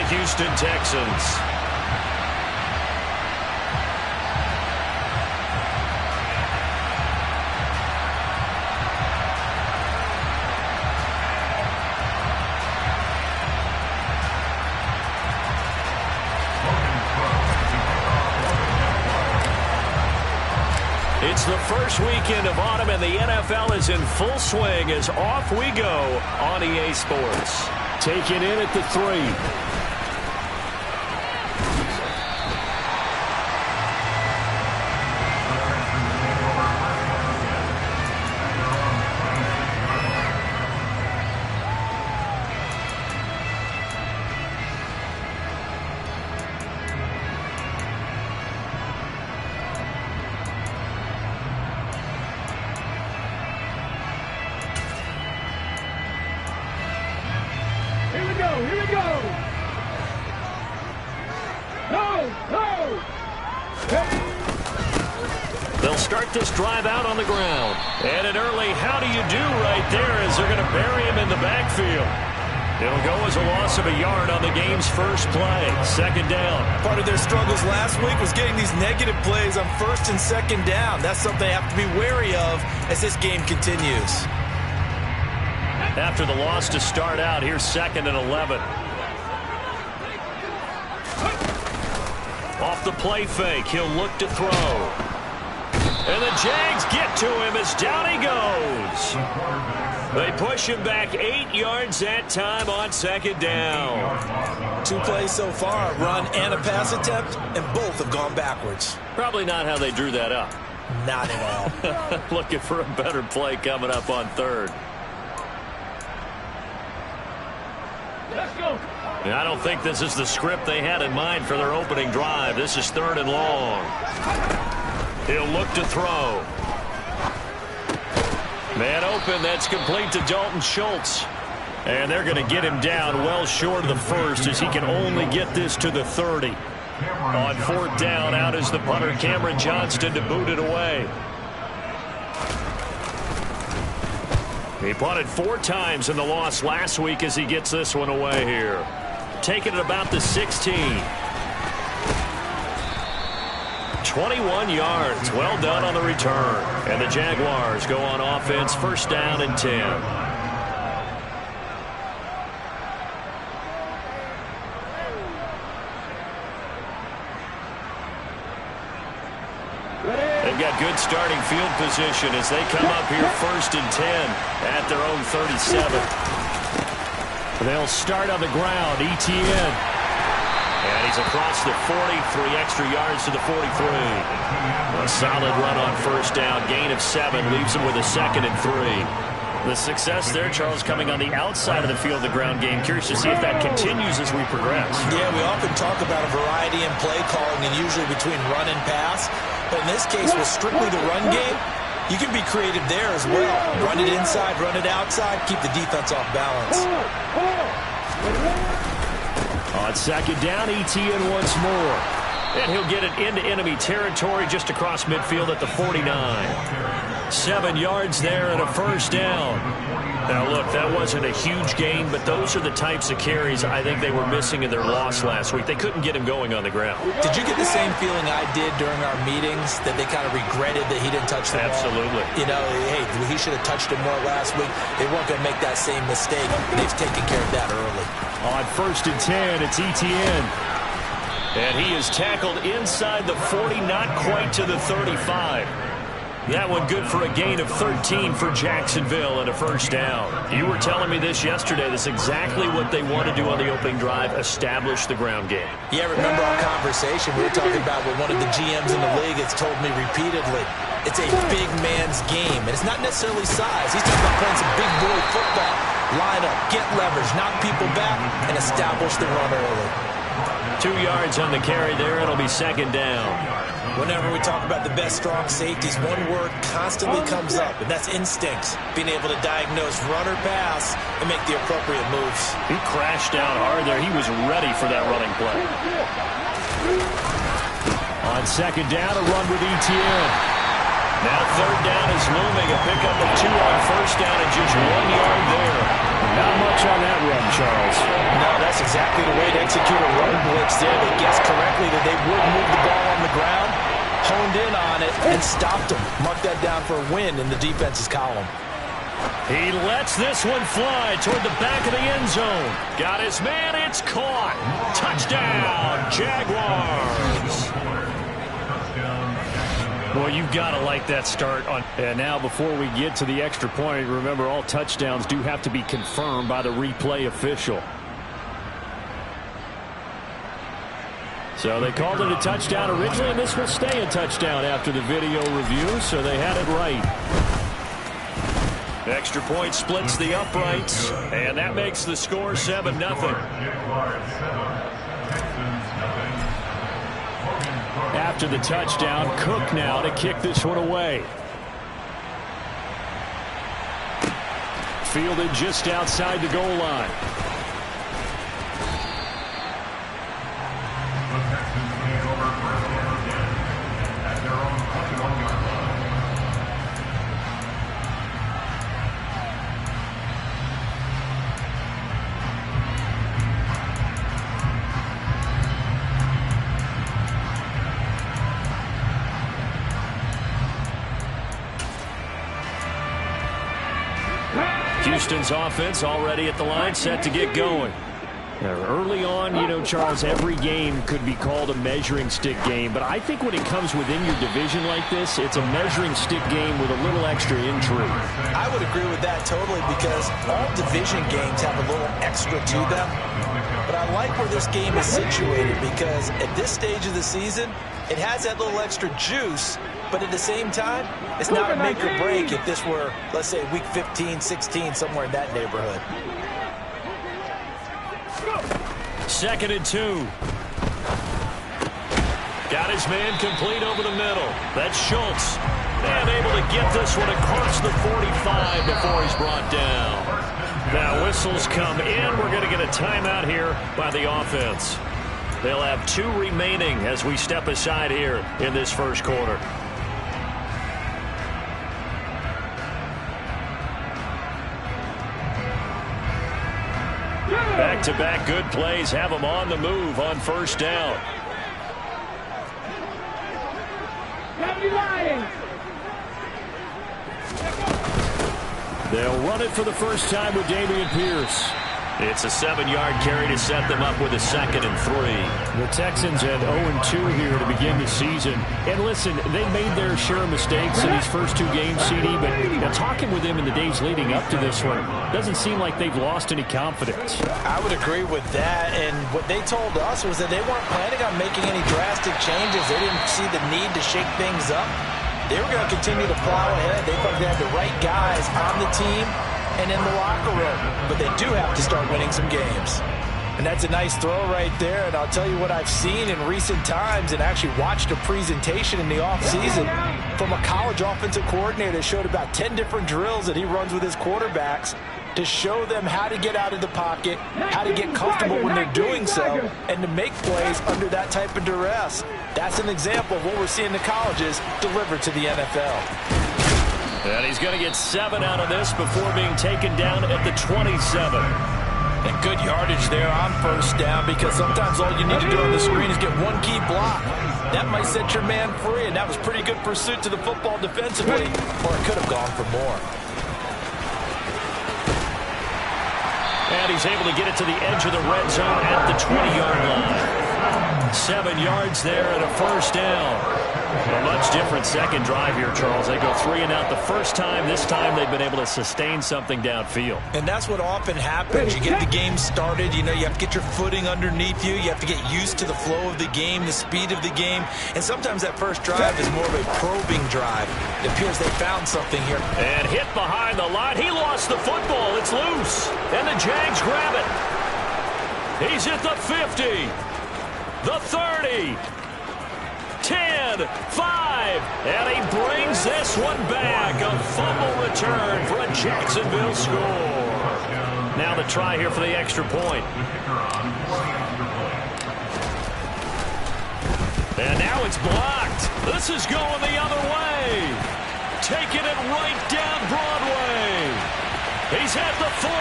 Houston Texans. It's the first weekend of autumn, and the NFL is in full swing as off we go on EA Sports. Taken in at the 3. They'll start this drive out on the ground. And an early how do you do right there as they're going to bury him in the backfield. It'll go as a loss of a yard on the game's first play. Second down. Part of their struggles last week was getting these negative plays on first and second down. That's something they have to be wary of as this game continues. After the loss to start out, here's 2nd and 11. Off the play fake, he'll look to throw. And the Jags get to him as down he goes. They push him back 8 yards that time on second down. 2 plays so far, a run and a pass attempt, and both have gone backwards. Probably not how they drew that up. Not at all. Looking for a better play coming up on 3rd. Let's go. I don't think this is the script they had in mind for their opening drive. This is 3rd and long. He'll look to throw. Man open, that's complete to Dalton Schultz. And they're going to get him down well short of the first as he can only get this to the 30. On 4th down, out is the punter, Cameron Johnston, to boot it away. He punted 4 times in the loss last week as he gets this one away here. Taking it about the 16. 21 yards. Well done on the return. And the Jaguars go on offense, 1st down and 10. They've got good starting field position as they come up here 1st and 10 at their own 37. They'll start on the ground. Etienne. And he's across the 40, 3 extra yards to the 43. A solid run on 1st down. Gain of 7 leaves him with a 2nd and 3. The success there, Charles, coming on the outside of the field, the ground game. Curious to see if that continues as we progress. Yeah, we often talk about a variety in play calling and usually between run and pass. But in this case, with strictly the run game, you can be creative there as well. Run it inside, run it outside, keep the defense off balance. On 2nd down, Etienne once more. And he'll get it into enemy territory just across midfield at the 49. 7 yards there and a 1st down. Now, look, that wasn't a huge gain, but those are the types of carries I think they were missing in their loss last week. They couldn't get him going on the ground. Did you get the same feeling I did during our meetings, that they kind of regretted that he didn't touch the ball? Absolutely. You know, hey, he should have touched it more last week. They weren't going to make that same mistake. They've taken care of that early. On 1st and 10, it's Etienne. And he is tackled inside the 40, not quite to the 35. That one good for a gain of 13 for Jacksonville and a 1st down. You were telling me this yesterday. This is exactly what they want to do on the opening drive, establish the ground game. Yeah, remember our conversation we were talking about with one of the GMs in the league has told me repeatedly, it's a big man's game. And it's not necessarily size. He's talking about playing some big boy football. Line up, get leverage, knock people back, and establish the run early. 2 yards on the carry there. It'll be 2nd down. Whenever we talk about the best strong safeties, one word constantly comes up, and that's instincts. Being able to diagnose run or pass and make the appropriate moves. He crashed down hard there. He was ready for that running play. On 2nd down, a run with Etienne. Now third down is looming. A pickup of 2 on first down and just 1 yard there. Not much on that run, Charles. No, that's exactly the way to execute a run blitz there. They guessed correctly that they would move the ball on the ground, honed in on it, and stopped them. Mark that down for a win in the defense's column. He lets this one fly toward the back of the end zone. Got his man. It's caught. Touchdown, Jaguars. Well, you've got to like that start on. And now before we get to the extra point, remember all touchdowns do have to be confirmed by the replay official. So they called it a touchdown originally, and this will stay a touchdown after the video review, so they had it right. Extra point splits the uprights, and that makes the score 7-0. After the touchdown, Cook now to kick this one away. Fielded just outside the goal line. Houston's offense already at the line, set to get going. Now, early on, you know, Charles, every game could be called a measuring stick game, but I think when it comes within your division like this, it's a measuring stick game with a little extra intrigue. I would agree with that totally, because all division games have a little extra to them. But I like where this game is situated, because at this stage of the season, it has that little extra juice. But at the same time, it's not a make or break if this were, let's say, week 15, 16, somewhere in that neighborhood. 2nd and 2. Got his man complete over the middle. That's Schultz. And able to get this one across the 45 before he's brought down. Now whistles come in. We're going to get a timeout here by the offense. They'll have 2 remaining as we step aside here in this first quarter. Back-to-back good plays have them on the move on first down. They'll run it for the first time with Dameon Pierce. It's a 7-yard carry to set them up with a 2nd and 3. The Texans had 0-2 here to begin the season. And listen, they made their share of mistakes in these first 2 games, CD, but talking with them in the days leading up to this one, doesn't seem like they've lost any confidence. I would agree with that, and what they told us was that they weren't planning on making any drastic changes. They didn't see the need to shake things up. They were going to continue to plow ahead. They thought they had the right guys on the team and in the locker room, but they do have to start winning some games. And that's a nice throw right there, and I'll tell you what I've seen in recent times and actually watched a presentation in the offseason from a college offensive coordinator that showed about 10 different drills that he runs with his quarterbacks to show them how to get out of the pocket, how to get comfortable when they're doing so, and to make plays under that type of duress. That's an example of what we're seeing in the colleges delivered to the NFL. And he's going to get 7 out of this before being taken down at the 27. And good yardage there on first down, because sometimes all you need to do on the screen is get one key block. That might set your man free, and that was pretty good pursuit to the football defensively, or it could have gone for more. And he's able to get it to the edge of the red zone at the 20-yard line. 7 yards there and a first down. A much different second drive here, Charles. They go 3 and out the first time. This time they've been able to sustain something downfield. And that's what often happens. You get the game started. You know, you have to get your footing underneath you. You have to get used to the flow of the game, the speed of the game. And sometimes that first drive is more of a probing drive. It appears they found something here. And hit behind the line. He lost the football. It's loose. And the Jags grab it. He's at the 50. The 30. 10, 5, and he brings this one back. A fumble return for a Jacksonville score. Now the try here for the extra point. And now it's blocked. This is going the other way. taking it right down Broadway. He's at the 40,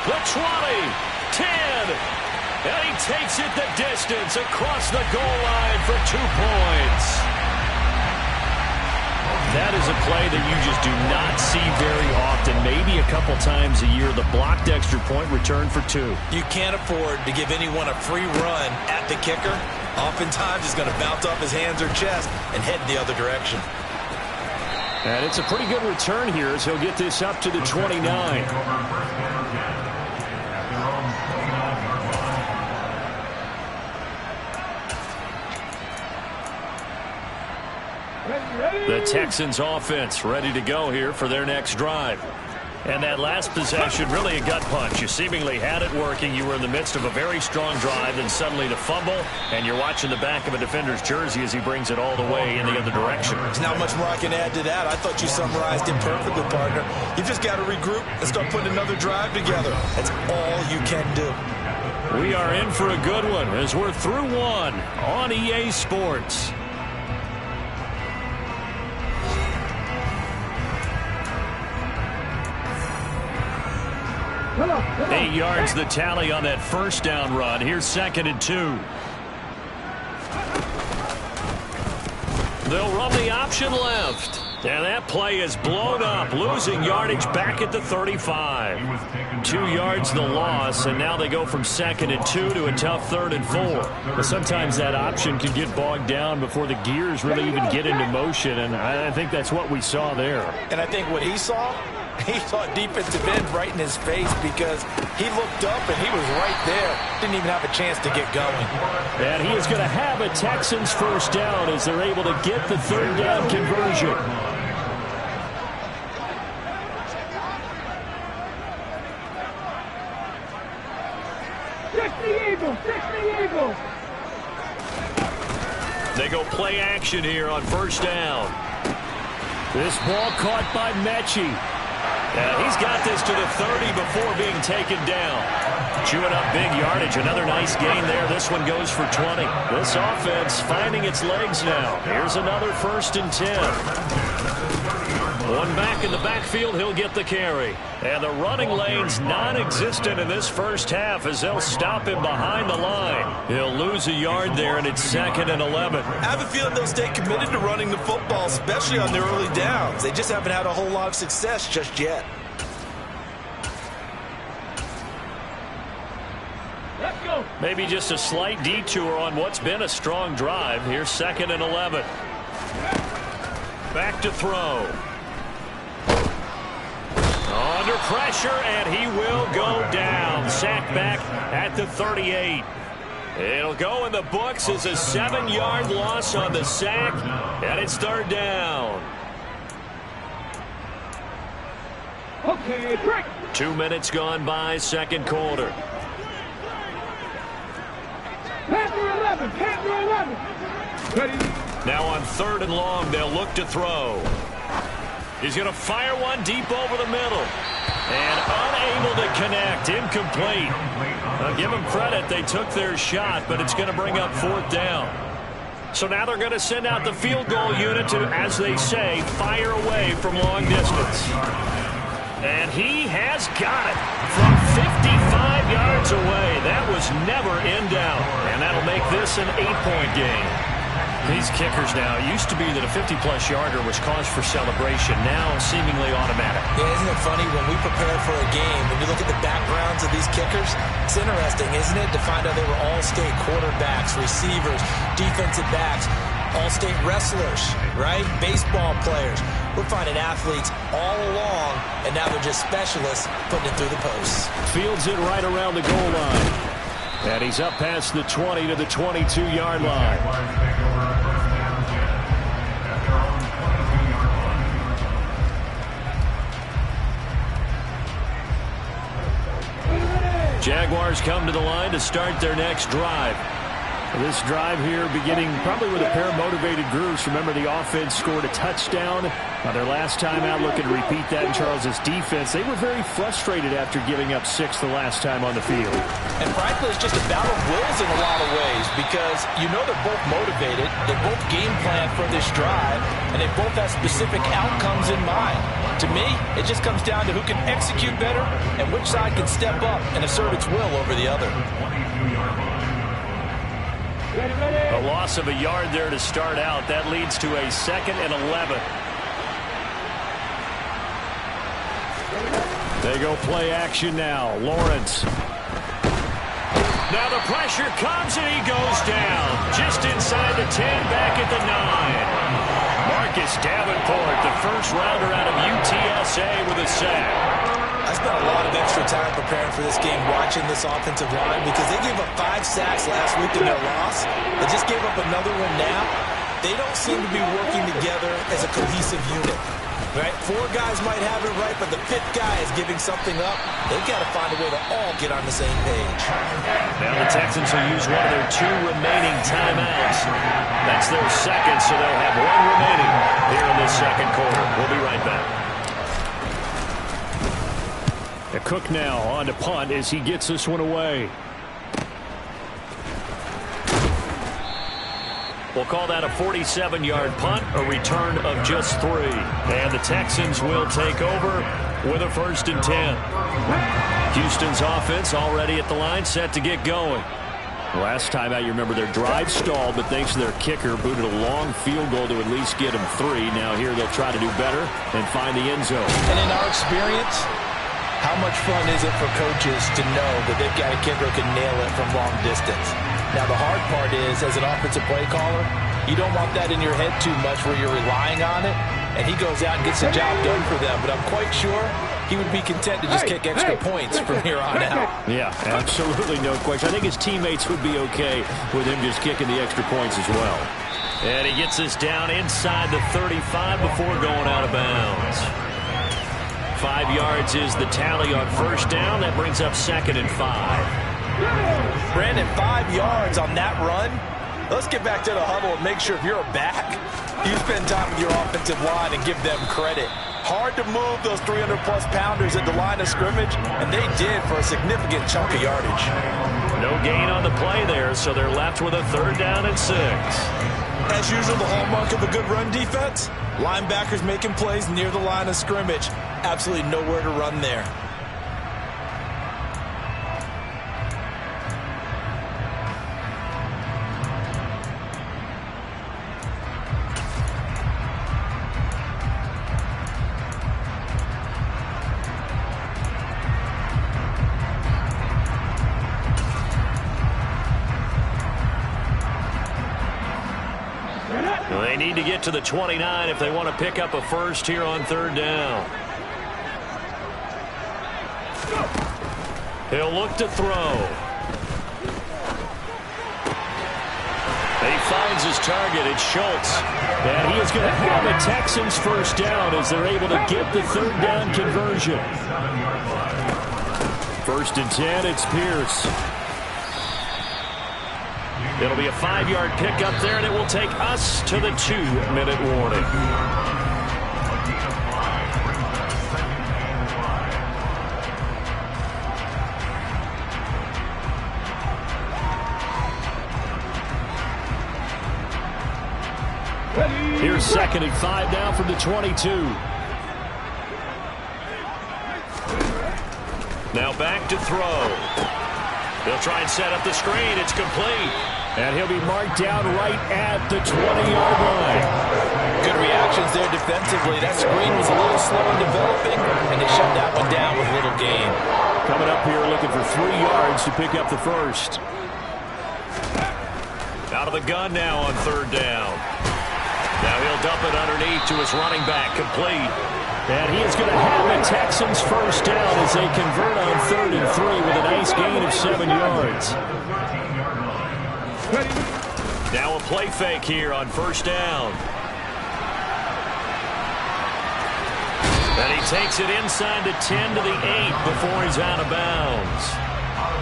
the 20, 10, and he takes it the distance across the goal line for 2 points. That is a play that you just do not see very often. Maybe a couple times a year, the blocked extra point return for 2. You can't afford to give anyone a free run at the kicker. Oftentimes, he's going to bounce off his hands or chest and head the other direction. And it's a pretty good return here as he'll get this up to the 29. The Texans offense ready to go here for their next drive. And that last possession, really a gut punch. You seemingly had it working. You were in the midst of a very strong drive, and suddenly the fumble, and you're watching the back of a defender's jersey as he brings it all the way in the other direction. There's not much more I can add to that. I thought you summarized it perfectly, partner. You've just got to regroup and start putting another drive together. That's all you can do. We are in for a good one as we're through one on EA Sports. 8 yards the tally on that first down run. Here's 2nd and 2. They'll run the option left. And that play is blown up, losing yardage back at the 35. 2 yards the loss, and now they go from 2nd and 2 to a tough 3rd and 4. But sometimes that option can get bogged down before the gears really even get into motion, and I think that's what we saw there. And I think what he saw defensive end right in his face because he looked up and he was right there. Didn't even have a chance to get going. And he is going to have a Texans first down as they're able to get the 3rd down conversion. They go play action here on first down. This ball caught by Mechie. And he's got this to the 30 before being taken down. Chewing up big yardage. Another nice gain there. This one goes for 20. This offense finding its legs now. Here's another 1st and 10. One back in the backfield, he'll get the carry. And the running lane's non-existent in this first half as they'll stop him behind the line. He'll lose a yard there, and it's 2nd and 11. I have a feeling they'll stay committed to running the football, especially on their early downs. They just haven't had a whole lot of success just yet. Let's go. Maybe just a slight detour on what's been a strong drive. Here's 2nd and 11. Back to throw. Under pressure, and he will go down. Sacked back at the 38. It'll go in the books as a 7-yard loss on the sack, and it's 3rd down. Okay, break. 2 minutes gone by, 2nd quarter. Panther 11, Panther 11. Ready. Now on 3rd and long, they'll look to throw. He's going to fire one deep over the middle. And unable to connect. Incomplete. I'll give them credit. They took their shot, but it's going to bring up 4th down. So now they're going to send out the field goal unit to, as they say, fire away from long distance. And he has got it from 55 yards away. That was never in doubt. And that'll make this an 8-point game. These kickers now, it used to be that a 50-plus yarder was cause for celebration. Now seemingly automatic. Yeah, isn't it funny when we prepare for a game, when you look at the backgrounds of these kickers, it's interesting, isn't it, to find out they were all-state quarterbacks, receivers, defensive backs, all-state wrestlers, right? Baseball players. We're finding athletes all along, and now they're just specialists putting it through the posts. Fields it right around the goal line. And he's up past the 20 to the 22-yard line. Jaguars come to the line to start their next drive. This drive here beginning probably with a pair of motivated groups. Remember, the offense scored a touchdown their last time out, looking to repeat that in Charles' defense. They were very frustrated after giving up 6 the last time on the field. And frankly, it's just a battle of wills in a lot of ways because you know they're both motivated, they both game plan for this drive, and they both have specific outcomes in mind. To me, it just comes down to who can execute better and which side can step up and assert its will over the other. A loss of a yard there to start out. That leads to a 2nd and 11. They go play action now. Lawrence. Now the pressure comes and he goes down. Just inside the 10, back at the 9. Marcus Davenport, the first rounder out of UTSA with a sack. I spent a lot of extra time preparing for this game watching this offensive line because they gave up 5 sacks last week in their loss. They just gave up another one now. They don't seem to be working together as a cohesive unit. Right? 4 guys might have it right, but the 5th guy is giving something up. They've got to find a way to all get on the same page. Now the Texans will use one of their 2 remaining timeouts. That's their second, so they'll have 1 remaining here in this second quarter. We'll be right back. Cook now on to punt as he gets this one away. We'll call that a 47-yard punt, a return of just 3. And the Texans will take over with a 1st and 10. Houston's offense already at the line, set to get going. Last time out, you remember their drive stalled, but thanks to their kicker, booted a long field goal to at least get them 3. Now here they'll try to do better and find the end zone. And in our experience, how much fun is it for coaches to know that they've got a kicker who can nail it from long distance? Now, the hard part is, as an offensive play caller, you don't want that in your head too much where you're relying on it, and he goes out and gets the job done for them. But I'm quite sure he would be content to just kick extra points from here on out. Yeah, absolutely no question. I think his teammates would be okay with him just kicking the extra points as well. And he gets this down inside the 35 before going out of bounds. 5 yards is the tally on 1st down. That brings up 2nd and 5. Brandon, 5 yards on that run. Let's get back to the huddle and make sure if you're a back, you spend time with your offensive line and give them credit. Hard to move those 300-plus pounders at the line of scrimmage, and they did for a significant chunk of yardage. No gain on the play there, so they're left with a 3rd down and 6. As usual, the hallmark of a good run defense, linebackers making plays near the line of scrimmage. Absolutely nowhere to run there. They need to get to the 29 if they want to pick up a 1st here on 3rd down. He'll look to throw. He finds his target. It's Schultz. And he is going to have a Texans 1st down as they're able to get the 3rd down conversion. 1st and 10, it's Pierce. It'll be a 5-yard pickup there, and it will take us to the 2-minute warning. Here's 2nd and 5 now from the 22. Now back to throw. They'll try and set up the screen. It's complete. And he'll be marked down right at the 20-yard line. Good reactions there defensively. That screen was a little slow in developing, and they shut that one down with little gain. Coming up here looking for 3 yards to pick up the 1st. Out of the gun now on 3rd down. Now he'll dump it underneath to his running back, complete. And he is going to have the Texans 1st down as they convert on 3rd and 3 with a nice gain of 7 yards. Now a play fake here on 1st down. And he takes it inside the 10 to the 8 before he's out of bounds.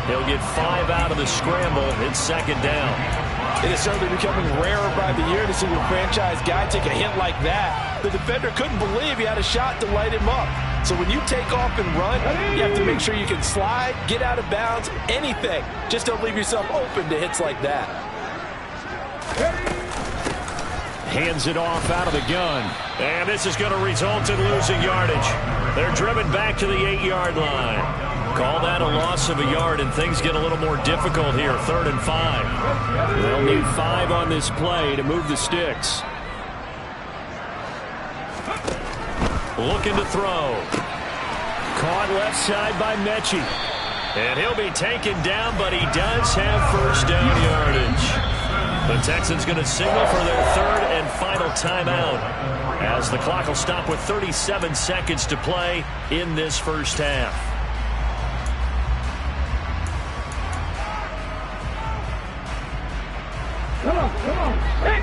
He'll get 5 out of the scramble. It's 2nd down. It is certainly becoming rarer by the year to see your franchise guy take a hit like that. The defender couldn't believe he had a shot to light him up. So when you take off and run, you have to make sure you can slide, get out of bounds, anything. Just don't leave yourself open to hits like that. Hands it off out of the gun. And this is going to result in losing yardage. They're driven back to the 8-yard line. Call that a loss of a yard, and things get a little more difficult here. 3rd and 5. They'll need 5 on this play to move the sticks. Looking to throw. Caught left side by Mechie. And he'll be taken down, but he does have first down yardage. The Texans going to signal for their 3rd and final timeout as the clock will stop with 37 seconds to play in this first half. Come on. Hey.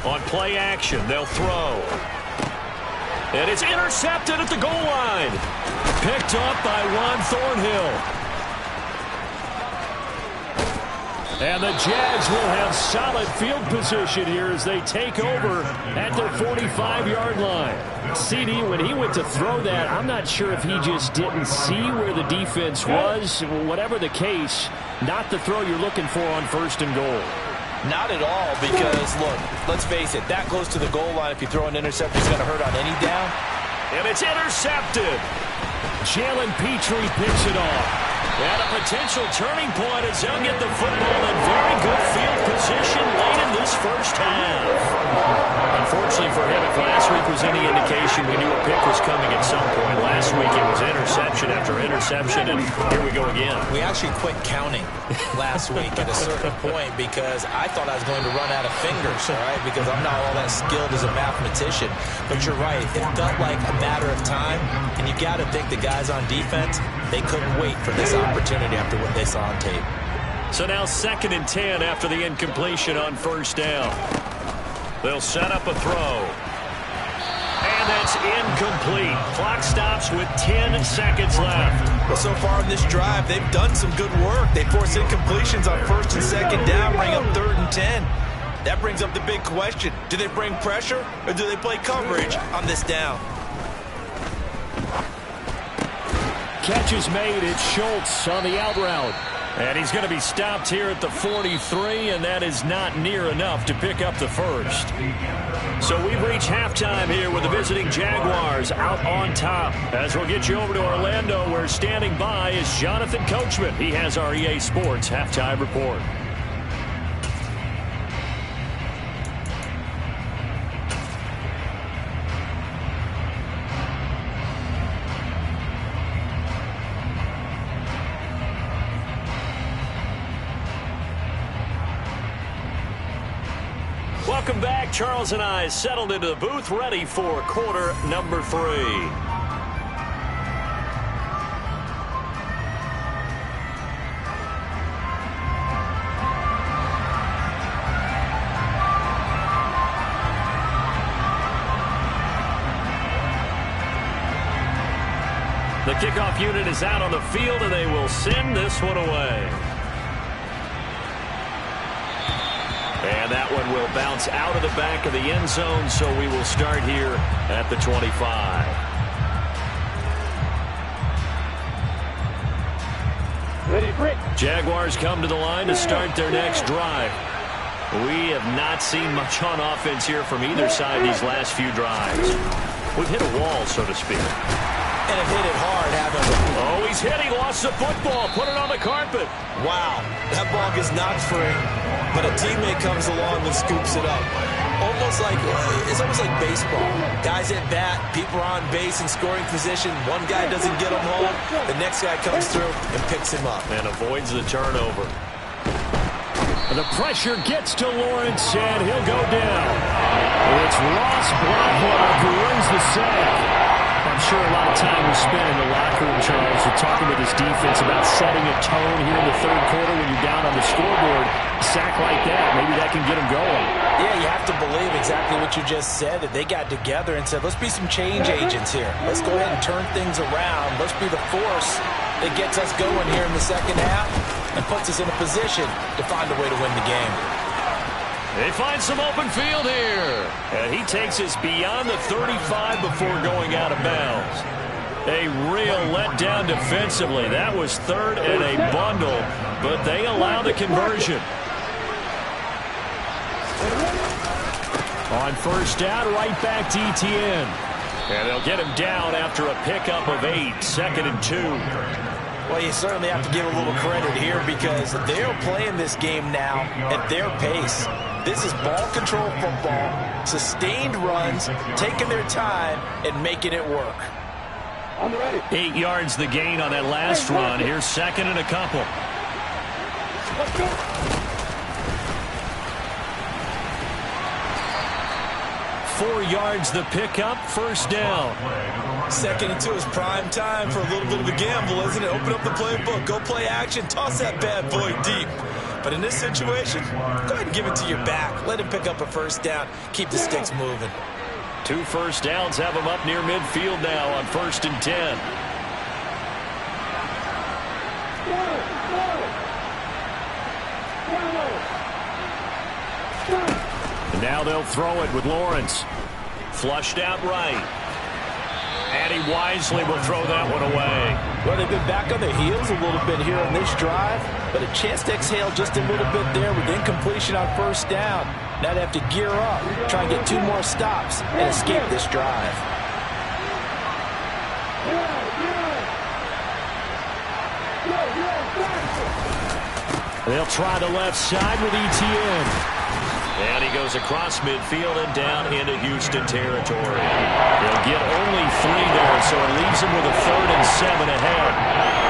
On play action, they'll throw. And it's intercepted at the goal line. Picked up by Juan Thornhill. And the Jags will have solid field position here as they take over at their 45-yard line. CD, when he went to throw that, I'm not sure if he just didn't see where the defense was. Whatever the case, not the throw you're looking for on 1st and goal. Not at all, because, look, let's face it, that close to the goal line, if you throw an interceptor, it's going to hurt on any down. And it's intercepted. Jalen Petrie picks it off. And a potential turning point as they'll get the football in very good field position late in this first half. Unfortunately for him, if last week was any indication, we knew a pick was coming at some point. Last week it was interception after interception, and here we go again. We actually quit counting last week at a certain point because I thought I was going to run out of fingers, all right, because I'm not all that skilled as a mathematician. But you're right. It felt like a matter of time, and you got to think the guys on defense, they couldn't wait for this opportunity after what they saw on tape. So now 2nd and 10 after the incompletion on 1st down. They'll set up a throw. And that's incomplete. Clock stops with 10 seconds left. Well, so far in this drive, they've done some good work. They force incompletions on 1st and 2nd down, bring up 3rd and 10. That brings up the big question. Do they bring pressure or do they play coverage on this down? Catch is made. It's Schultz on the out route. And he's going to be stopped here at the 43, and that is not near enough to pick up the 1st. So we've reached halftime here with the visiting Jaguars out on top. As we'll get you over to Orlando, where standing by is Jonathan Coachman. He has our EA Sports halftime report. Welcome back. Charles and I settled into the booth, ready for quarter number 3. The kickoff unit is out on the field, and they will send this one away. And that one will bounce out of the back of the end zone, so we will start here at the 25. Ready, break. Jaguars come to the line to start their next drive. We have not seen much on offense here from either side these last few drives. We've hit a wall, so to speak. And have hit it hard, haven't we? Oh, he's hit. He lost the football. Put it on the carpet. Wow, that ball gets knocked free, but a teammate comes along and scoops it up. It's almost like baseball. Guys at bat, people are on base in scoring position. One guy doesn't get him home. The next guy comes through and picks him up. And avoids the turnover. The pressure gets to Lawrence, and he'll go down. It's Ross Blacklock who wins the sack. I'm sure a lot of time was spent in the locker room, Charles, with talking with his defense about setting a tone here in the 3rd quarter when you're down on the scoreboard. A sack like that, maybe that can get him going. Yeah, you have to believe exactly what you just said, that they got together and said, let's be some change agents here. Let's go ahead and turn things around. Let's be the force It gets us going here in the second half and puts us in a position to find a way to win the game. They find some open field here. And he takes us beyond the 35 before going out of bounds. A real letdown defensively. That was third and a bundle, but they allow the conversion. On first down, right back to Etienne. And they'll get him down after a pickup of 8, 2nd and 2. Well, you certainly have to give a little credit here because they're playing this game now at their pace. This is ball control football, sustained runs, taking their time and making it work. 8 yards the gain on that last run. Here's 2nd and a couple. Let's go. 4 yards the pickup, first down. 2nd and 2 is prime time for a little bit of a gamble, isn't it? Open up the playbook, go play action, toss that bad boy deep. But in this situation, go ahead and give it to your back. Let him pick up a first down, keep the sticks moving. 2 first downs have him up near midfield now on 1st and 10. And now they'll throw it with Lawrence. Flushed out right. And he wisely will throw that one away. Well, they've been back on their heels a little bit here on this drive, but a chance to exhale just a little bit there with incompletion on first down. Now they have to gear up, try and get 2 more stops, and escape this drive. They'll try the left side with Etienne. And he goes across midfield and down into Houston territory. They'll get only 3 there, so it leaves him with a 3rd and 7 ahead.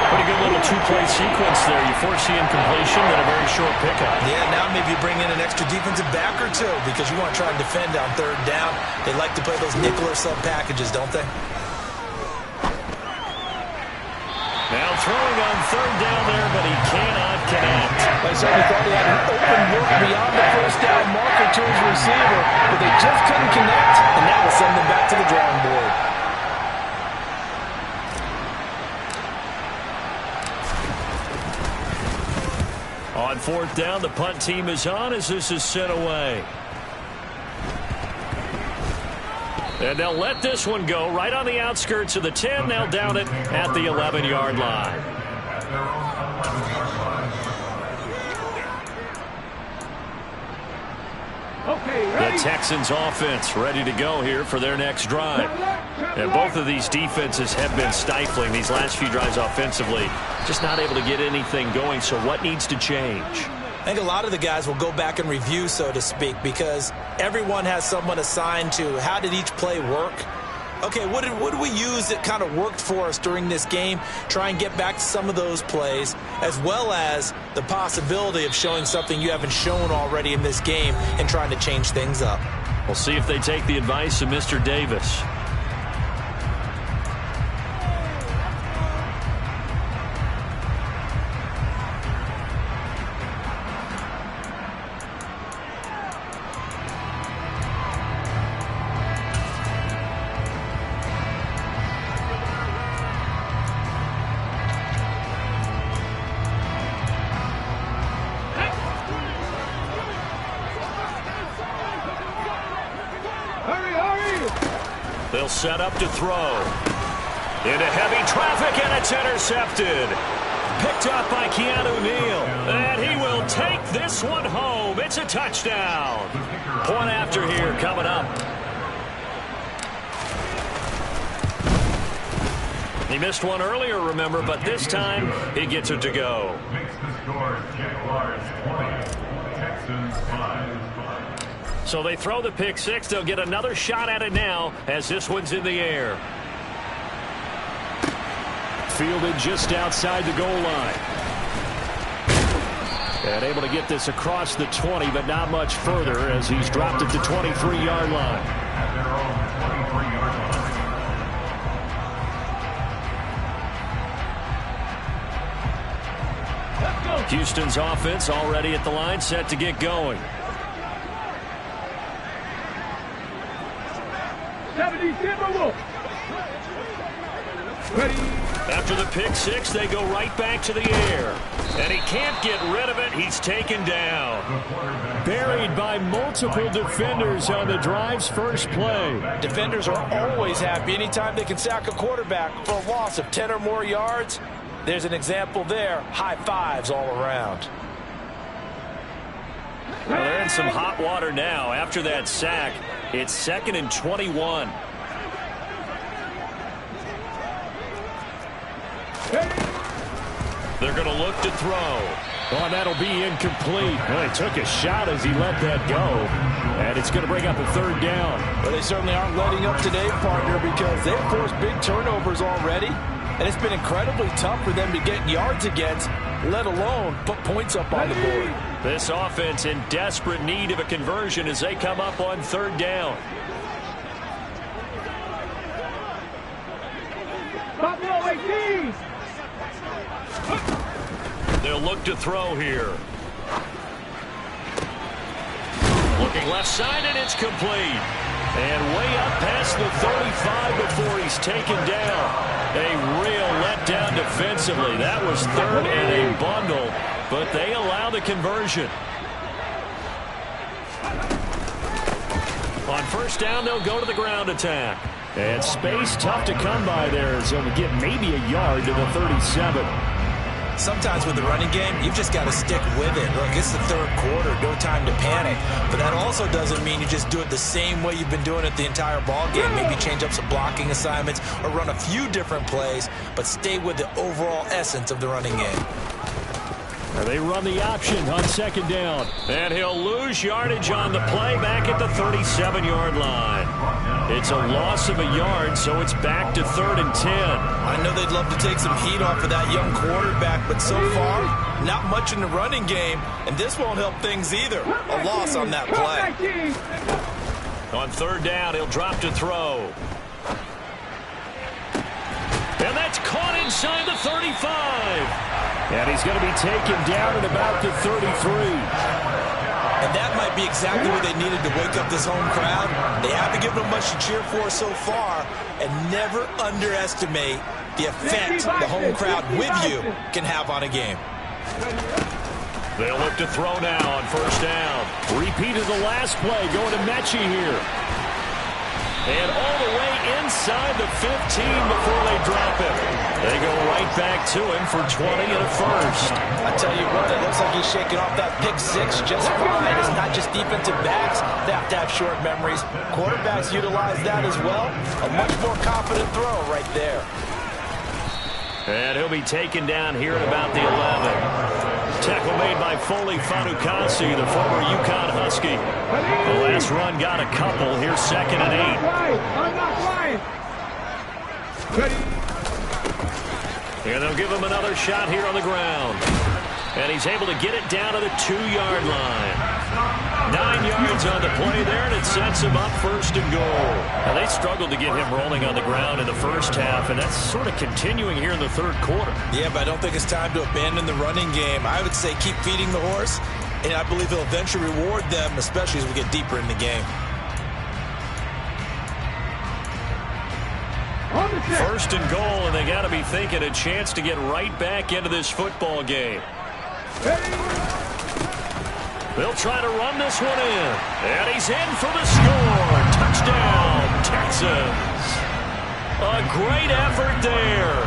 Pretty good little 2-play sequence there. You force the incompletion, then a very short pickup. Yeah, now maybe you bring in an extra defensive back or 2 because you want to try and defend on 3rd down. They like to play those nickel or sub packages, don't they? Now throwing on 3rd down there, but he cannot connect. I certainly thought he had an open look beyond the first down marker to his receiver, but they just couldn't connect, and that will send them back to the drawing board. On 4th down, the punt team is on as this is sent away. And they'll let this one go right on the outskirts of the 10. They'll down it at the 11-yard line. The Texans offense ready to go here for their next drive. And both of these defenses have been stifling these last few drives offensively. Just not able to get anything going. So what needs to change? I think a lot of the guys will go back and review, so to speak, because everyone has someone assigned to how did each play work. Okay, what did we use that kind of worked for us during this game? Try and get back to some of those plays, as well as the possibility of showing something you haven't shown already in this game and trying to change things up. We'll see if they take the advice of Mr. Davis. They'll set up to throw. Into heavy traffic, and it's intercepted. Picked up by Keanu Neal. And he will take this one home. It's a touchdown. Point after here coming up. He missed one earlier, remember, but this time he gets it to go. So they throw the pick six. They'll get another shot at it now as this one's in the air. Fielded just outside the goal line. And able to get this across the 20, but not much further as he's dropped it to 23-yard line. Houston's offense already at the line, set to get going. 70, ready. After the pick six, they go right back to the air. And he can't get rid of it. He's taken down. Buried by multiple defenders on the drive's first play. Defenders are always happy anytime they can sack a quarterback for a loss of 10 or more yards. There's an example there. High fives all around. Well, they're in some hot water now. After that sack, it's 2nd and 21. They're going to look to throw. Oh, that'll be incomplete. Well, he took a shot as he let that go. And it's going to bring up a 3rd down. Well, they certainly aren't letting up today, partner, because they've forced big turnovers already. And it's been incredibly tough for them to get yards against, let alone put points up on the board. This offense in desperate need of a conversion as they come up on 3rd down. They'll look to throw here. Looking left side, and it's complete. And way up past the 35 before he's taken down. A real letdown defensively. That was 3rd and a bundle, but they allow the conversion. On 1st down, they'll go to the ground attack. And space tough to come by there, so we get maybe a yard to the 37. Sometimes with the running game, you've just got to stick with it. Look, it's the 3rd quarter, no time to panic. But that also doesn't mean you just do it the same way you've been doing it the entire ball game. Maybe change up some blocking assignments or run a few different plays, but stay with the overall essence of the running game. They run the option on 2nd down. And he'll lose yardage on the play back at the 37-yard line. It's a loss of a yard, so it's back to 3rd and 10. I know they'd love to take some heat off of that young quarterback, but so far, not much in the running game, and this won't help things either. A loss on that play. On 3rd down, he'll drop to throw. And that's caught inside the 35. And he's going to be taken down at about the 33. And that might be exactly what they needed to wake up this home crowd. They haven't given them much to cheer for so far. And never underestimate the effect the home crowd with you can have on a game. They'll look to throw now on 1st down. Repeat of the last play going to Mechie here. And all the way inside the 15 before they drop him. They go right back to him for 20 and a 1st. I tell you what, it looks like he's shaking off that pick six just fine. It's not just defensive backs that have to have short memories. Quarterbacks utilize that as well. A much more confident throw right there. And he'll be taken down here at about the 11. Tackle made by Foley Fatukasi, the former UConn Husky. The last run got a couple. Here's 2nd and 8. I'm not lying. And they'll give him another shot here on the ground. And he's able to get it down to the 2-yard line. 9 yards on the play there, and it sets him up 1st and goal. Now, they struggled to get him rolling on the ground in the 1st half, and that's sort of continuing here in the 3rd quarter. Yeah, but I don't think it's time to abandon the running game. I would say keep feeding the horse, and I believe he'll eventually reward them, especially as we get deeper in the game. 1st and goal, and they got to be thinking a chance to get right back into this football game. They'll try to run this one in. And he's in for the score. Touchdown, Texans. A great effort there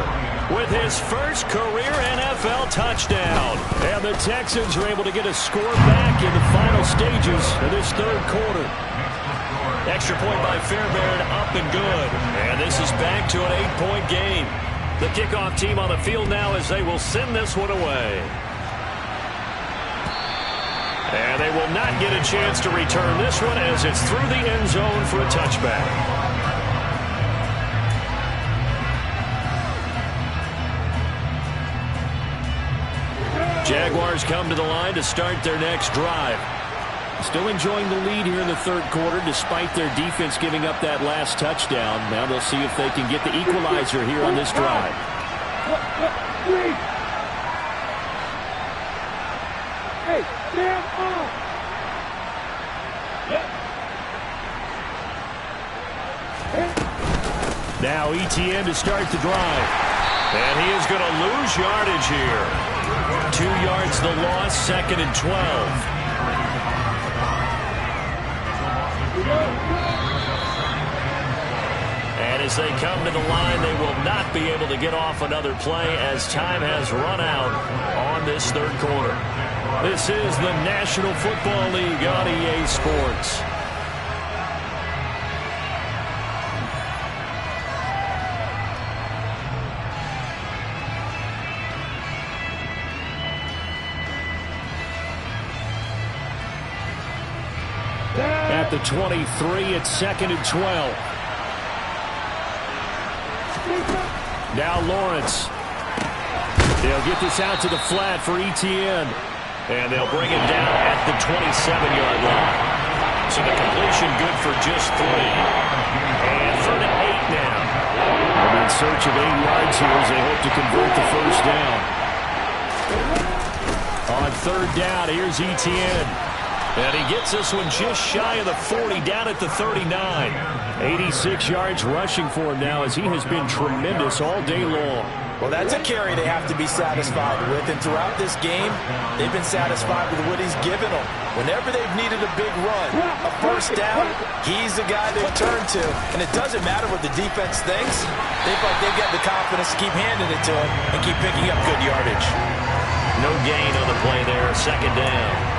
with his first career NFL touchdown. And the Texans are able to get a score back in the final stages of this 3rd quarter. Extra point by Fairbairn, up and good. And this is back to an 8-point game. The kickoff team on the field now as they will send this one away. And they will not get a chance to return this one as it's through the end zone for a touchback. Jaguars come to the line to start their next drive. Still enjoying the lead here in the 3rd quarter despite their defense giving up that last touchdown. Now they'll see if they can get the equalizer here on this drive. Hey, stand up! Now ETN to start the drive. And he is going to lose yardage here. 2 yards the loss, 2nd and 12. And as they come to the line, they will not be able to get off another play as time has run out on this 3rd quarter. This is the National Football League on EA Sports. At the 23, it's 2nd and 12. Now Lawrence. They'll get this out to the flat for Etienne. And they'll bring it down at the 27-yard line. So the completion good for just 3. And 3rd and 8 now. They'll be in search of 8 yards here as they hope to convert the first down. On 3rd down, here's Etienne. And he gets this one just shy of the 40, down at the 39. 86 yards rushing for him now as he has been tremendous all day long. Well, that's a carry they have to be satisfied with. And throughout this game, they've been satisfied with what he's given them. Whenever they've needed a big run, a first down, he's the guy they've turned to. And it doesn't matter what the defense thinks. They feel like they've got the confidence to keep handing it to him and keep picking up good yardage. No gain on the play there, 2nd down.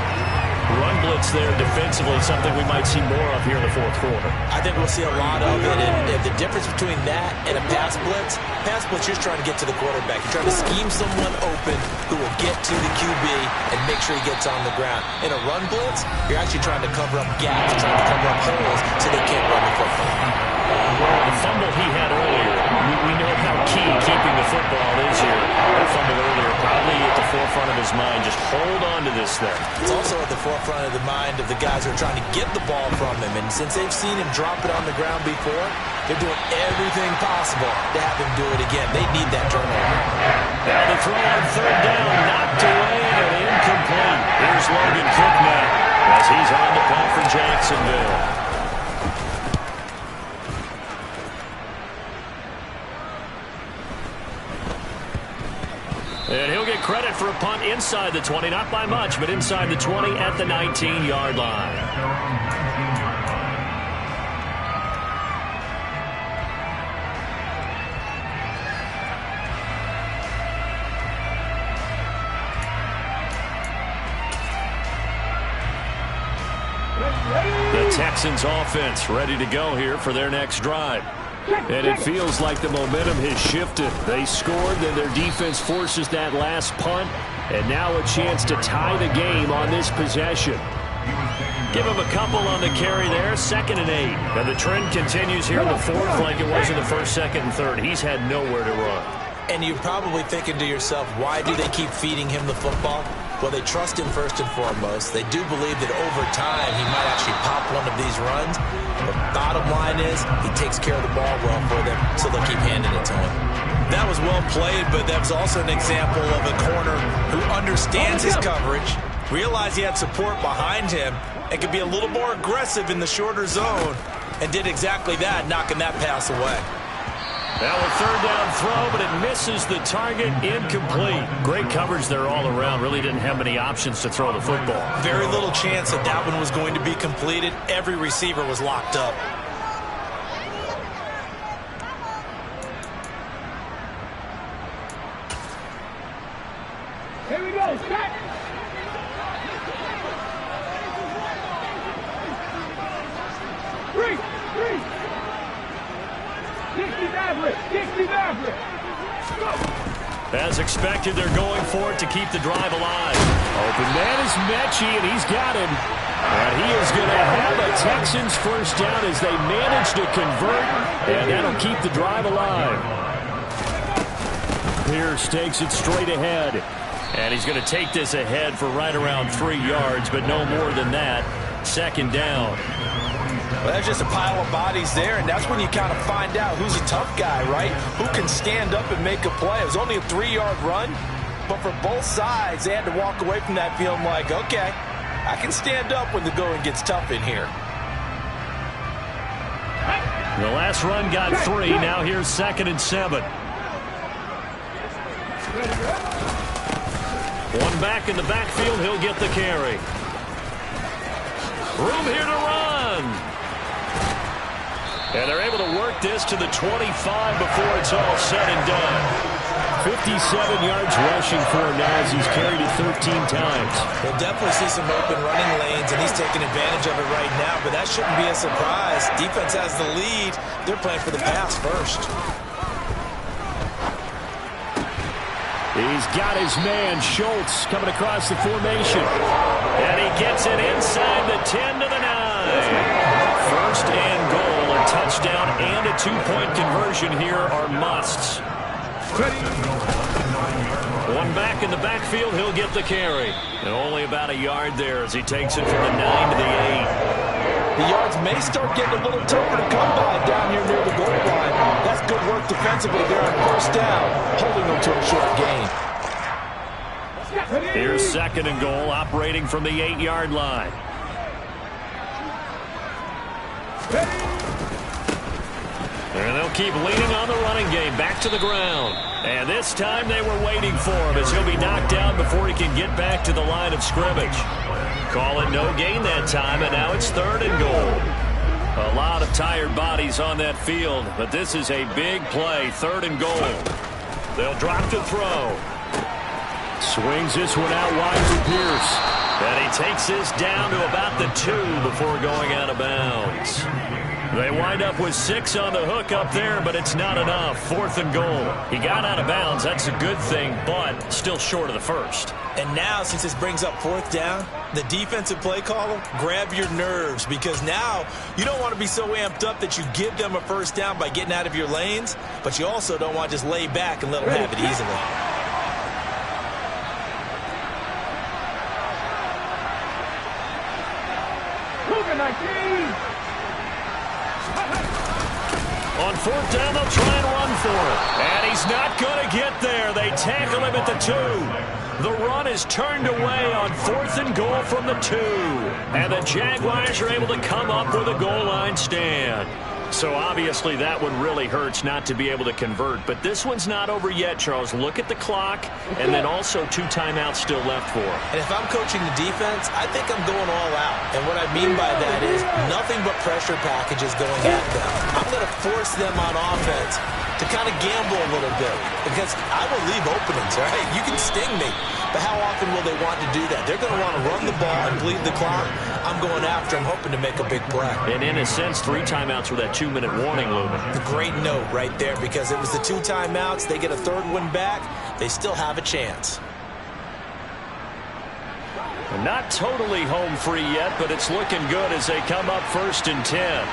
Run blitz there defensively, something we might see more of here in the 4th quarter. I think we'll see a lot of it, and the difference between that and a pass blitz, you're trying to get to the quarterback. You're trying to scheme someone open who will get to the QB and make sure he gets on the ground. In a run blitz, you're actually trying to cover up gaps, trying to cover up holes so they can't run the football. The fumble he had earlier, we know how key keeping the football is here. That fumble earlier probably at the forefront of his mind. Just hold on to this thing. It's also at the forefront of the mind of the guys who are trying to get the ball from him. And since they've seen him drop it on the ground before, they're doing everything possible to have him do it again. They need that turnover. Now the throw on 3rd down, knocked away and incomplete. Here's Logan Cook now as he's on the punt for Jacksonville. And he'll get credit for a punt inside the 20, not by much, but inside the 20 at the 19-yard line. The Texans offense ready to go here for their next drive. And it feels like the momentum has shifted. They scored, then their defense forces that last punt, and now a chance to tie the game on this possession. Give him a couple on the carry there, 2nd and 8. And the trend continues here in the 4th like it was in the 1st, 2nd, and 3rd. He's had nowhere to run. And you're probably thinking to yourself, why do they keep feeding him the football? Well, they trust him first and foremost. They do believe that over time he might actually pop one of these runs. The bottom line is he takes care of the ball well for them, so they'll keep handing it to him. That was well played, but that was also an example of a corner who understands his coverage, realized he had support behind him, and could be a little more aggressive in the shorter zone, and did exactly that, knocking that pass away. Now a 3rd down throw, but it misses the target, incomplete. Great coverage there all around. Really didn't have many options to throw the football. Very little chance that that one was going to be completed. Every receiver was locked up. Here we go, set. Three. Dixie Maverick. As expected, they're going for it to keep the drive alive. Open man is Mechie, and he's got him. And he is going to have a Texans first down as they manage to convert, and that'll keep the drive alive. Pierce takes it straight ahead, and he's going to take this ahead for right around 3 yards, but no more than that. 2nd down. Well, that's just a pile of bodies there, and that's when you kind of find out who's a tough guy, right? Who can stand up and make a play. It was only a 3-yard run, but for both sides, they had to walk away from that feeling like, okay, I can stand up when the going gets tough in here. The last run got 3. Now here's 2nd and 7. One back in the backfield, he'll get the carry. Room here to run. And they're able to work this to the 25 before it's all said and done. 57 yards rushing for him now as he's carried it 13 times. We'll definitely see some open running lanes, and he's taking advantage of it right now, but that shouldn't be a surprise. Defense has the lead. They're playing for the pass first. He's got his man, Schultz, coming across the formation. And he gets it inside the 10 to the 9. First and goal, a touchdown and a two-point conversion here are musts. One back in the backfield, he'll get the carry. And only about a yard there as he takes it from the 9 to the 8. The yards may start getting a little tougher to come by down here near the goal line. That's good work defensively there on first down, holding them to a short gain. Here's second and goal, operating from the 8-yard line. And they'll keep leaning on the running game, back to the ground. And this time they were waiting for him as he'll be knocked down before he can get back to the line of scrimmage. Call it no gain that time, and now it's third and goal. A lot of tired bodies on that field, but this is a big play, third and goal. They'll drop to throw. Swings this one out wide to Pierce. And he takes this down to about the 2 before going out of bounds. They wind up with 6 on the hook up there, but it's not enough. Fourth and goal. He got out of bounds. That's a good thing, but still short of the first. And now, since this brings up fourth down, the defensive play caller, grab your nerves, because now you don't want to be so amped up that you give them a first down by getting out of your lanes, but you also don't want to just lay back and let them have it easily. On fourth down, they'll try and run for it. And he's not going to get there. They tackle him at the 2. The run is turned away on fourth and goal from the 2. And the Jaguars are able to come up with a goal line stand. So obviously that one really hurts not to be able to convert. But this one's not over yet, Charles. Look at the clock, and then also 2 timeouts still left for him. And if I'm coaching the defense, I think I'm going all out. And what I mean by that is nothing but pressure packages going at them. I'm going to force them on offense to kind of gamble a little bit, because I will leave openings, all right? You can sting me, but how often will they want to do that? They're going to want to run the ball and bleed the clock. I'm going after them, hoping to make a big play. And in a sense, 3 timeouts with that 2-minute warning looming. A great note right there, because it was the 2 timeouts. They get a third one back. They still have a chance. Not totally home free yet, but it's looking good as they come up first and 10.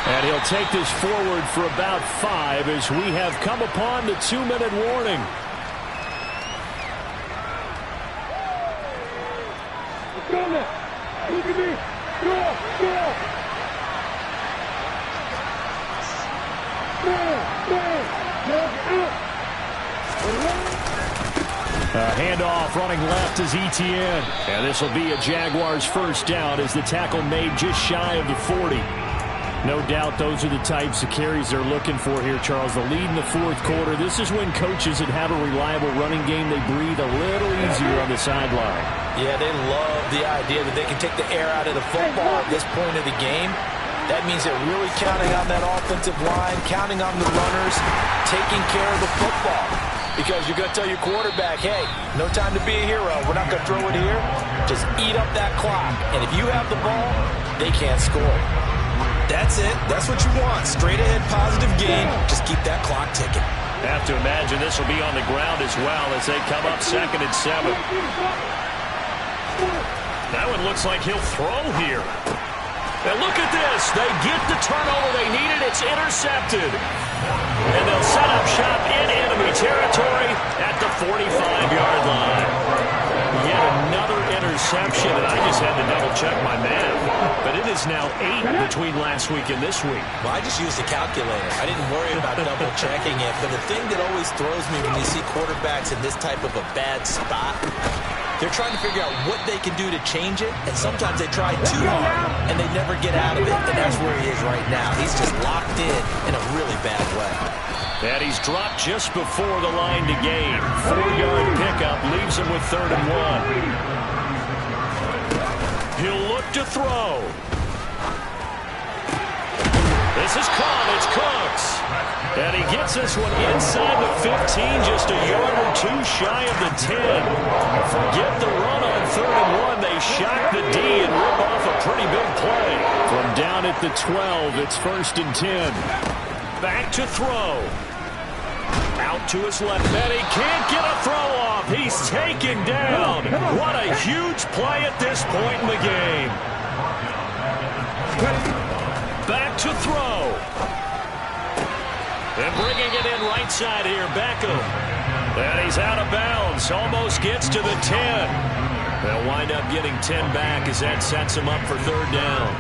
And he'll take this forward for about 5 as we have come upon the 2-minute warning. Look at me. Handoff running left is Etienne. And this will be a Jaguars first down as the tackle made just shy of the 40. No doubt those are the types of carries they're looking for here, Charles. The lead in the fourth quarter. This is when coaches that have a reliable running game, they breathe a little easier on the sideline. Yeah, they love the idea that they can take the air out of the football at this point of the game. That means they're really counting on that offensive line, counting on the runners, taking care of the football. Because you're going to tell your quarterback, hey, no time to be a hero. We're not going to throw it here. Just eat up that clock. And if you have the ball, they can't score. That's it. That's what you want. Straight ahead, positive game. Just keep that clock ticking. Have to imagine this will be on the ground as well as they come up second and 7. That one looks like he'll throw here. And look at this. They get the turnover they needed. It's intercepted. And they'll set up shop in enemy territory at the 45-yard line. Yet another interception, and I just had to double-check my math. But it is now 8 between last week and this week. Well, I just used a calculator. I didn't worry about double-checking it. But the thing that always throws me when you see quarterbacks in this type of a bad spot They're trying to figure out what they can do to change it, and sometimes they try too hard, and they never get out of it, and that's where he is right now. He's just locked in a really bad way. And he's dropped just before the line to gain. 4-yard pickup leaves him with 3rd and 1. He'll look to throw. This is caught. It's Cooks. And he gets this one inside the 15, just a yard or two shy of the 10. Forget the run on 3rd and 1. They shock the D and rip off a pretty big play. From down at the 12, it's 1st and 10. Back to throw. Out to his left, and he can't get a throw off. He's taken down. What a huge play at this point in the game. Back to throw. And bringing it in right side here, Beckham. And he's out of bounds. Almost gets to the 10. They'll wind up getting 10 back as that sets him up for 3rd down.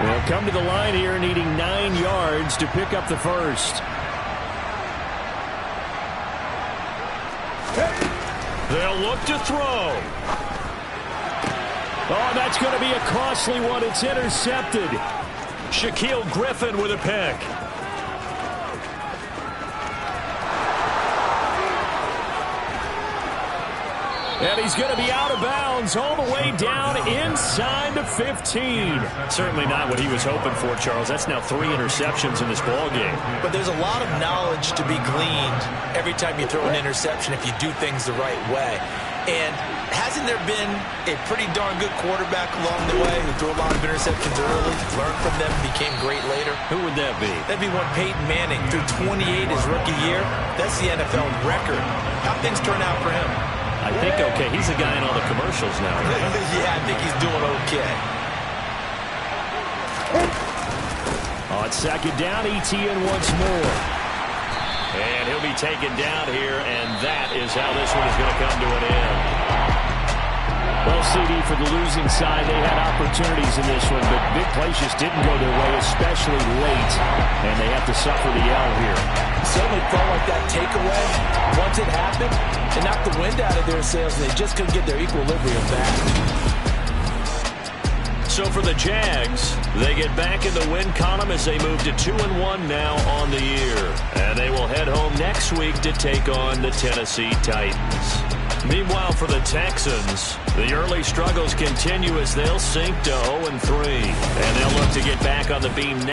They'll come to the line here needing 9 yards to pick up the first. They'll look to throw. Oh, that's going to be a costly one. It's intercepted. Shaquill Griffin with a pick. And he's going to be out of bounds all the way down inside the 15. Certainly not what he was hoping for, Charles. That's now 3 interceptions in this ballgame. But there's a lot of knowledge to be gleaned every time you throw an interception if you do things the right way. And hasn't there been a pretty darn good quarterback along the way who threw a lot of interceptions early, learned from them, and became great later? Who would that be? That'd be one Peyton Manning. Threw 28 his rookie year. That's the NFL record. How things turn out for him? I think okay. He's the guy in all the commercials now, right? Yeah, I think he's doing okay. On 2nd down, ETN once more. And he'll be taken down here, and that is how this one is going to come to an end. Well, CD, for the losing side, they had opportunities in this one, but big plays just didn't go their way, especially late, and they have to suffer the L here. Certainly felt like that takeaway, once it happened, it knocked the wind out of their sails, and they just couldn't get their equilibrium back. So for the Jags, they get back in the win column as they move to 2-1 now on the year. And they will head home next week to take on the Tennessee Titans. Meanwhile, for the Texans, the early struggles continue as they'll sink to 0-3. And they'll look to get back on the beam next.